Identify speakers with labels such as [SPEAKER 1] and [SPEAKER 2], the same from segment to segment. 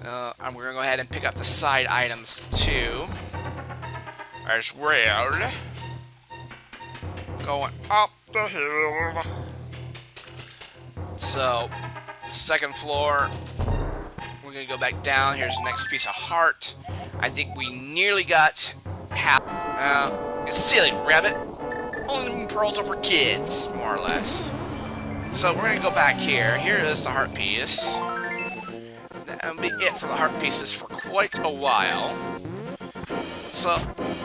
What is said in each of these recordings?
[SPEAKER 1] And we're gonna go ahead and pick up the side items too, as well. Going up the hill. So, second floor. We're gonna go back down. Here's the next piece of heart. I think we nearly got half. Silly rabbit. Only pearls are for kids, more or less. So we're gonna go back here. Here is the heart piece. That'll be it for the heart pieces for quite a while. So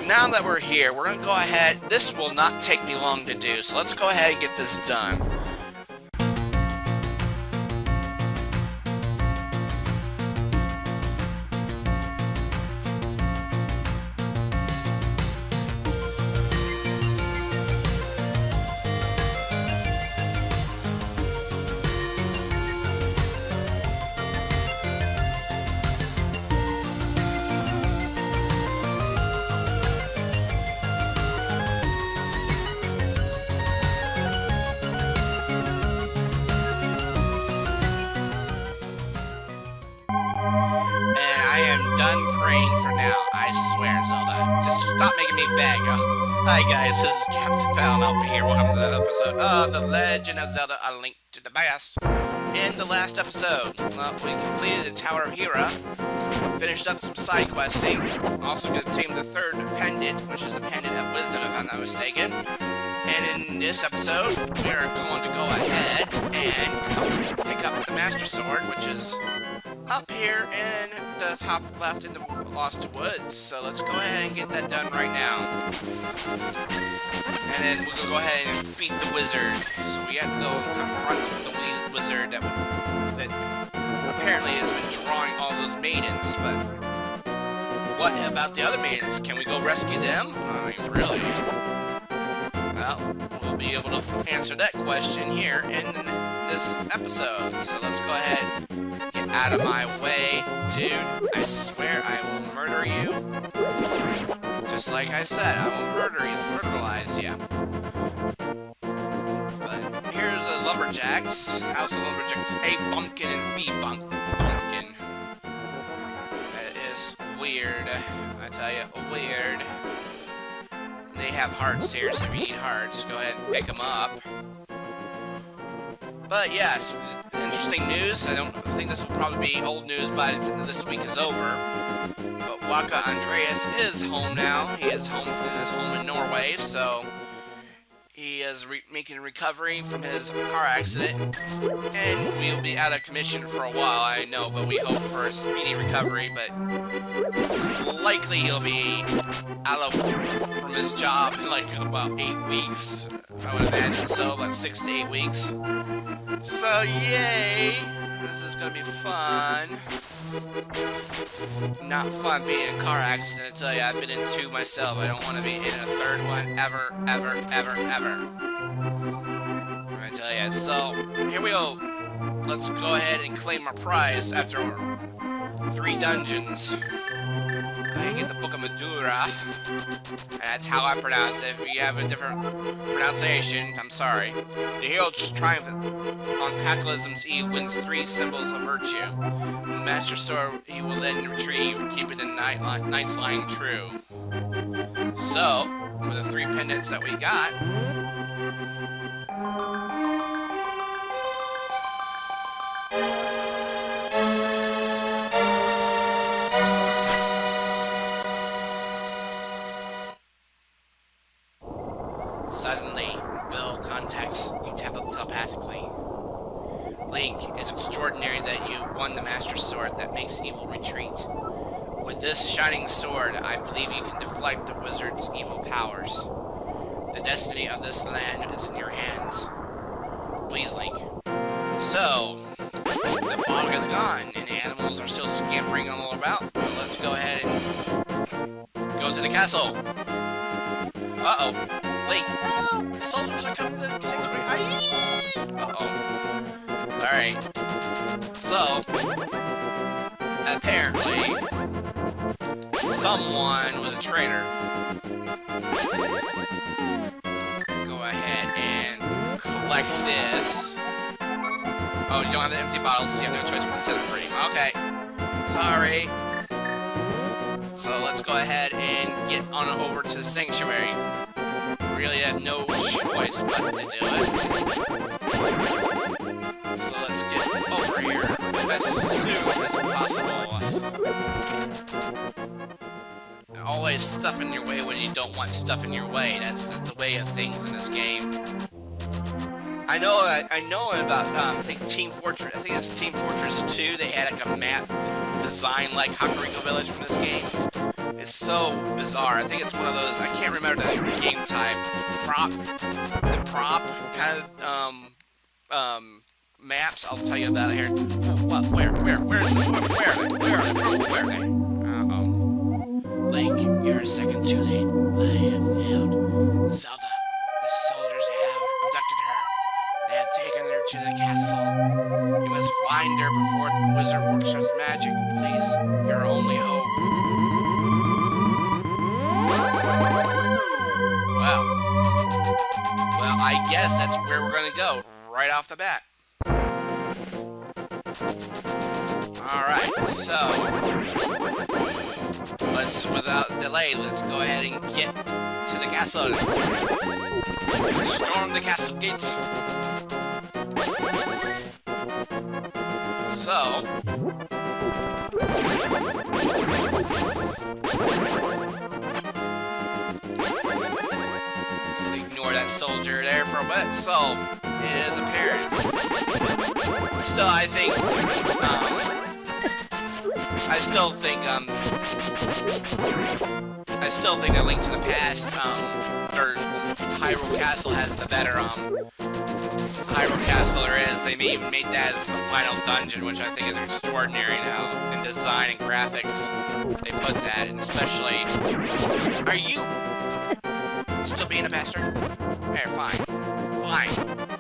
[SPEAKER 1] now that we're here, we're gonna go ahead. This will not take me long to do, so let's go ahead and get this done. Done praying for now. I swear, Zelda. Just stop making me beg. Oh. Hi guys, this is CaptainPaladinLP here. Welcome to another episode of The Legend of Zelda: A Link to the Past. In the last episode, we completed the Tower of Hera, finished up some side questing, also obtained the third pendant, which is the Pendant of Wisdom, if I'm not mistaken. And in this episode, we are going to go ahead and pick up the Master Sword, which is up here in the top left in the Lost Woods. So let's go ahead and get that done right now. And then we'll go ahead and beat the wizard. So we have to go confront the wizard that apparently has been drawing all those maidens. But what about the other maidens? Can we go rescue them? I mean, really? Well, we'll be able to answer that question here in this episode. So let's go ahead. Get out of my way, dude. I swear I will murder you. Just like I said, I will murderize you. But here's the lumberjacks. House of Lumberjacks. A bumpkin is B bumpkin. That is weird. I tell you, weird. They have hearts here, so if you eat hearts, go ahead and pick them up. But yes, interesting news. I don't think this will probably be old news by the time this week is over. But Waka Andreas is home now. He is home in his home in Norway, so he is making a recovery from his car accident. And we'll be out of commission for a while, I know, but we hope for a speedy recovery. But it's likely he'll be out from his job in like about 8 weeks. I would imagine so, about 6 to 8 weeks. So, yay! This is gonna be fun. Not fun being in a car accident, I tell you. I've been in 2 myself. I don't want to be in a 3rd one ever, ever, ever, ever. I tell you. So, here we go. Let's go ahead and claim our prize after 3 dungeons. Go ahead and get the Book of Madura. And that's how I pronounce it. If you have a different pronunciation, I'm sorry. The hero's triumphant on Cataclysm's Eve wins 3 symbols of virtue. Master Sword he will then retrieve, keeping the Knight's Line true. So, with the 3 pendants that we got, suddenly, Bill contacts you telepathically. Link, it's extraordinary that you won the Master Sword that makes evil retreat. With this shining sword, I believe you can deflect the wizard's evil powers. The destiny of this land is in your hands. Please, Link. So, the fog is gone, and animals are still scampering all about. But let's go ahead and go to the castle. Uh-oh. Link. Oh, the soldiers are coming to the sanctuary. Uh-oh. Alright. So, apparently, someone was a traitor. Go ahead and collect this. Oh, you don't have the empty bottles, so you have no choice but to set it free. Okay. So sorry. So let's go ahead and get on over to the sanctuary. Really have no choice but to do it. So let's get over here as soon as possible. Always stuff in your way when you don't want stuff in your way. That's the way of things in this game. I know about I think Team Fortress. I think it's Team Fortress 2. They had like a map design like Hakuriko Village from this game. It's so bizarre. I think it's one of those. I can't remember the game type. The prop kind of maps. I'll tell you about it here. What? Where are they? Link, you're a second too late. I have failed. Zelda, the soldiers have abducted her. They have taken her to the castle. You must find her before the wizard works his magic. Please, your only hope. Well, I guess that's where we're gonna go, right off the bat. Alright, so without delay, let's go ahead and get to the castle. Storm the castle gates. So ignore that soldier there for a bit. So it is apparent. Still, I still think A Link to the Past, or Hyrule Castle has the better, Hyrule Castle there is. They even made that as the final dungeon, which I think is extraordinary now, in design and graphics. They put that, and especially... Are you still being a bastard? Here, fine.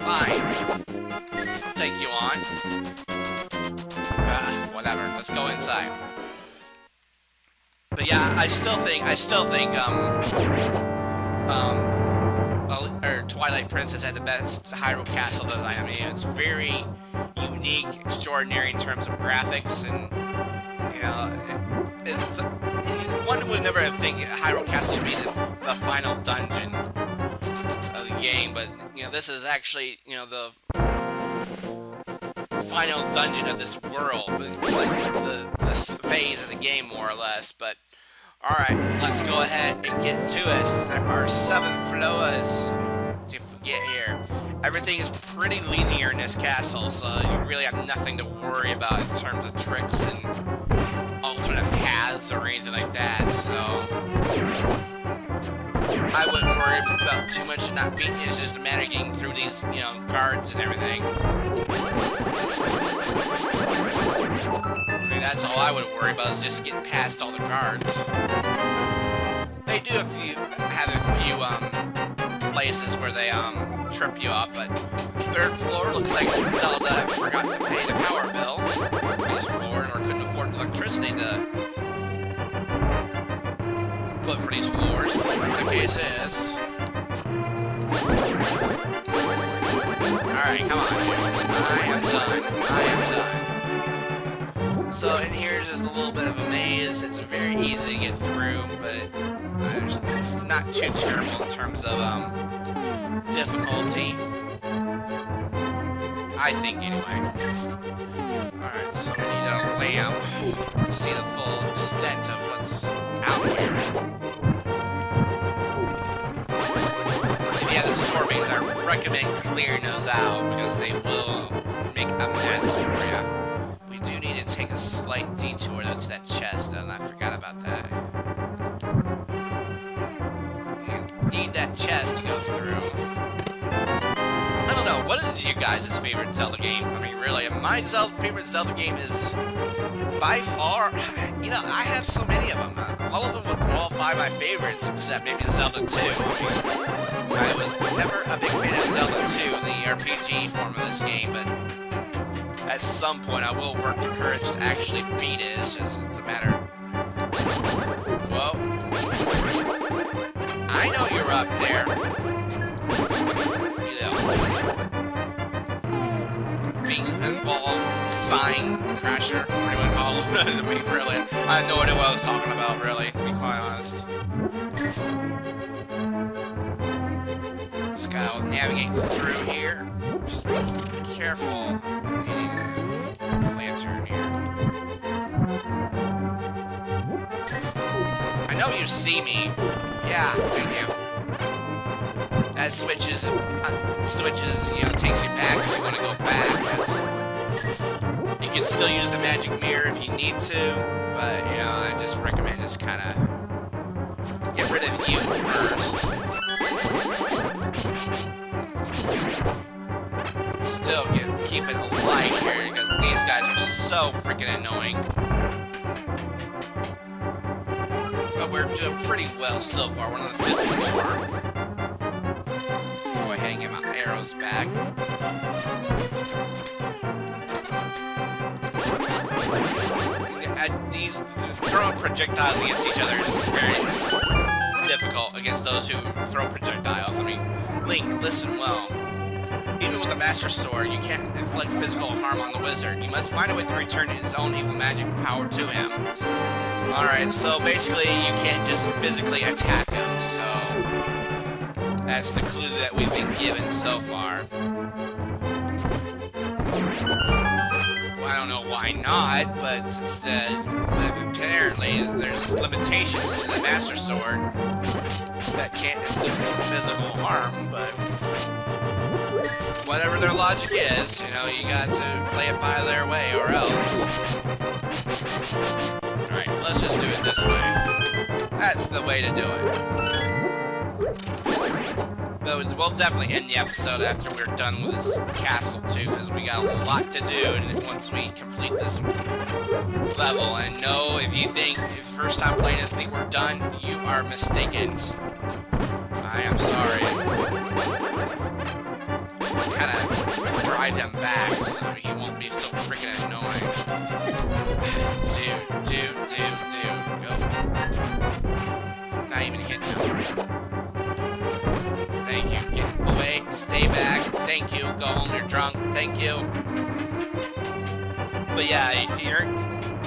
[SPEAKER 1] I'll take you on. Whatever, let's go inside. But yeah, I still think, Twilight Princess had the best Hyrule Castle design. I mean, it's very unique, extraordinary in terms of graphics, and, you know, one would never think Hyrule Castle would be the final dungeon of the game, but, you know, this is actually, you know, the final dungeon of this world, this phase of the game, more or less. But alright, let's go ahead and get to it. There are 7 floors to get here. Everything is pretty linear in this castle, so you really have nothing to worry about in terms of tricks and alternate paths or anything like that, so I wouldn't worry about too much of not beating it. It's just a matter of getting through these, you know, guards and everything. I mean, that's all I would worry about, is just getting past all the guards. They do have a few places where they trip you up, but 3rd floor looks like Zelda forgot to pay the power bill for this floor, or couldn't afford electricity to put for these floors, whatever the case is. Alright, come on. I am done. So in here is just a little bit of a maze. It's very easy to get through, but it's not too terrible in terms of difficulty. I think, anyway. Alright, so we need a lamp to see the full extent of what's out here. If you have the sword beams, I recommend clearing those out, because they will make a mess for you. We do need to take a slight detour, though, to that chest, and I forgot about that. You need that chest to go through. I don't know, what is you guys' favorite Zelda game? I mean, really, my favorite Zelda game is, by far, you know, I have so many of them. All of them would qualify my favorites, except maybe Zelda 2. I was never a big fan of Zelda 2, the RPG form of this game, but at some point I will work the courage to actually beat it. It's a matter. Whoa. I know you're up there. You know. Being involved sign crasher, what do you want to call it? I mean, really, I had no idea what I was talking about, really, to be quite honest. This guy will navigate through here. Just be careful. Lantern here. I know you see me. Yeah, thank you. That switches, you know, takes you back if you want to go back. You can still use the magic mirror if you need to, but, you know, I just recommend just kind of get rid of you first. Still keep it light here, because these guys are so freaking annoying. But we're doing pretty well so far. We're on the 5th floor. Go ahead and get my arrows back. These throwing projectiles against each other is very difficult against those who throw projectiles. I mean, Link, listen well. Even with the Master Sword, you can't inflict physical harm on the wizard. You must find a way to return his own evil magic power to him. Alright, so basically you can't just physically attack him, so that's the clue that we've been given so far. Well, I don't know why not, but since apparently there's limitations to the Master Sword that can't inflict physical harm, but whatever their logic is, you know, you got to play it by their way or else. Alright, let's just do it this way. That's the way to do it. But we'll definitely end the episode after we're done with this castle too, because we got a lot to do once we complete this level. And no, if you think, first time playing this, think we're done, you are mistaken. I am sorry. Just kind of drive him back so he won't be so freaking annoying. Dude, go. Not even hitting him. Thank you. Get away. Stay back. Thank you. Go home. You're drunk. Thank you. But yeah,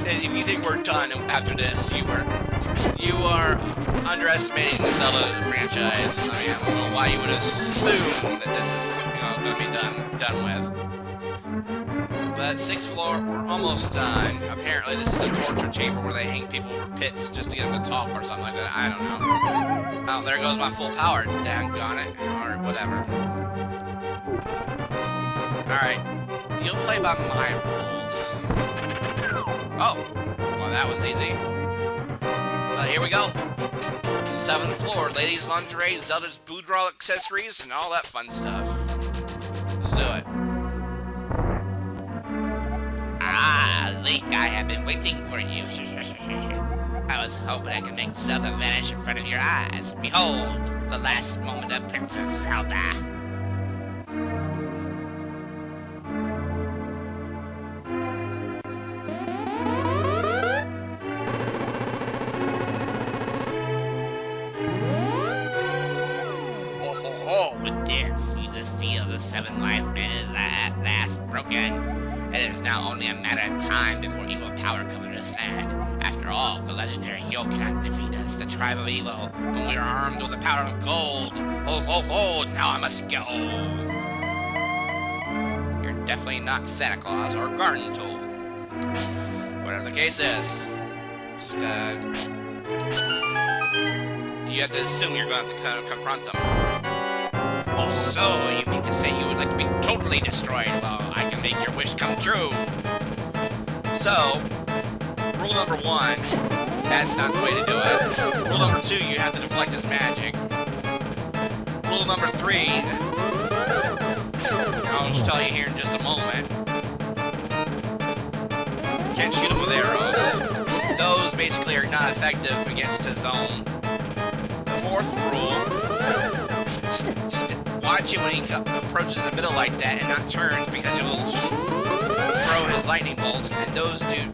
[SPEAKER 1] if you think we're done after this, you are underestimating the Zelda franchise. I mean, I don't know why you would assume that this is, you know, going to be done with. But 6th floor, we're almost done. Apparently, this is the torture chamber where they hang people over pits just to get them to talk or something like that. I don't know. Oh, there goes my full power. Daggone it. Or whatever. Alright. You'll play by my rules. Oh. Well, that was easy. But here we go. 7th floor. Ladies' lingerie, Zelda's boudoir accessories, and all that fun stuff. Let's do it. Ah, Link, I have been waiting for you. I was hoping I could make Zelda vanish in front of your eyes. Behold, the last moment of Princess Zelda. Oh, with this, the seal of the 7 wise men is at last broken. It is now only a matter of time before evil power covers this land. After all, the legendary hero cannot defeat us, the tribe of evil, when we are armed with the power of gold. Oh, now I must go. You're definitely not Santa Claus or Garden Tool. Whatever the case is, just you have to assume you're going to have to confront them. Oh, so you mean to say you would like to be totally destroyed? Well, I can make your wish come true. So, rule number 1, that's not the way to do it. Rule number 2, you have to deflect his magic. Rule number 3, I'll just tell you here in just a moment. Can't shoot him with arrows. Those basically are not effective against his zone. The 4th rule, watch it when he approaches the middle like that and not turns, because he'll throw his lightning bolts, and those do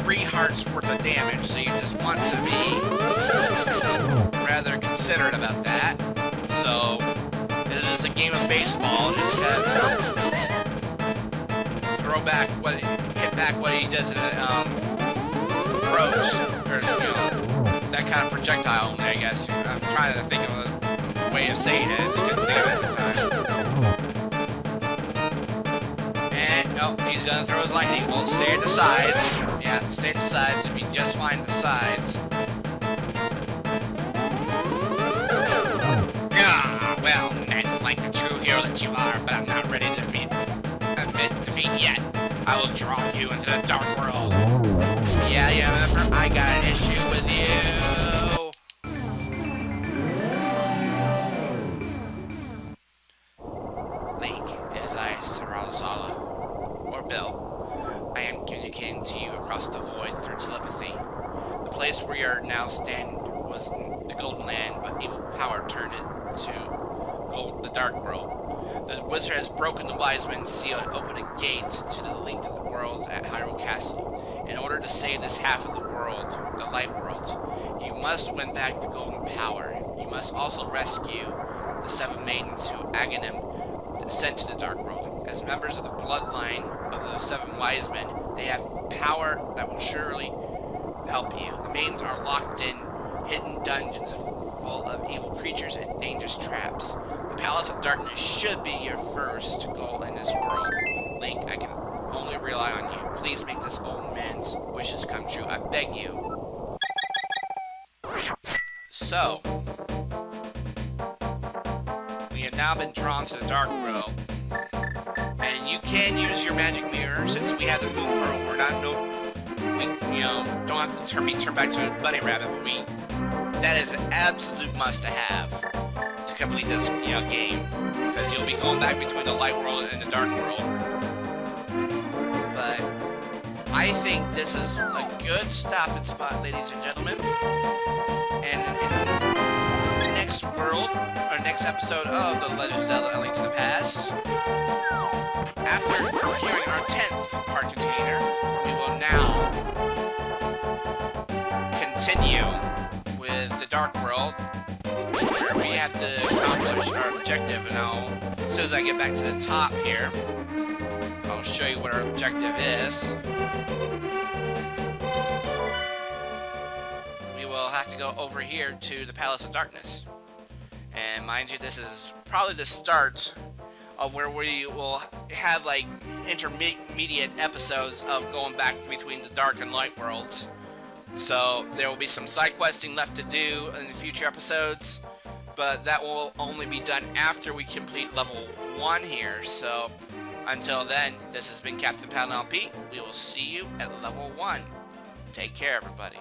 [SPEAKER 1] 3 hearts worth of damage, so you just want to be rather considerate about that. So, this is a game of baseball, just gotta throw throw back what hit back what he does in throws, or that kind of projectile. I guess I'm trying to think of a way of saying it. I just couldn't think of it at the time. And oh, he's gonna throw his lightning bolt. Stay at the sides. Yeah, stay at the sides. You'll be just fine at the sides. Well, that's like the true hero that you are, but I'm not ready to admit defeat yet. I will draw you into the dark world. Yeah, I got an issue with you. Link, it is I, Sarasala, or Bill. I am communicating to you across the void through telepathy. The place where we are now standing was the Golden Land, but evil power turned it to the Dark World. The wizard has broken the wise man's seal and opened a gate to the link to the worlds at Hyrule Castle. In order to save this half of the world, the light worlds, you must win back the golden power. You must also rescue the 7 maidens who Aghanim sent to the Dark World. As members of the bloodline of the 7 wise men, they have power that will surely help you. The maidens are locked in hidden dungeons full of evil creatures and dangerous traps. The Palace of Darkness should be your first goal in this world. Link, I can only rely on you. Please make this old man's wishes come true. I beg you. So, we have now been drawn to the Dark World. And you can use your magic mirror since we have the Moon Pearl. We're not don't have to turn back to a bunny rabbit, but that is an absolute must-to-have to complete this game, because you'll be going back between the light world and the dark world. But I think this is a good stopping spot, ladies and gentlemen. And in the next next episode of The Legend of Zelda: A Link to the Past, after procuring our 10th heart container, we will now continue with the Dark World, where we have to accomplish our objective. And as soon as I get back to the top here, I'll show you what our objective is. We will have to go over here to the Palace of Darkness. And mind you, this is probably the start of where we will have like intermediate episodes of going back between the dark and light worlds. So there will be some side questing left to do in the future episodes, but that will only be done after we complete level 1 here. So until then, this has been CaptainPaladinLP. We will see you at level 1. Take care, everybody.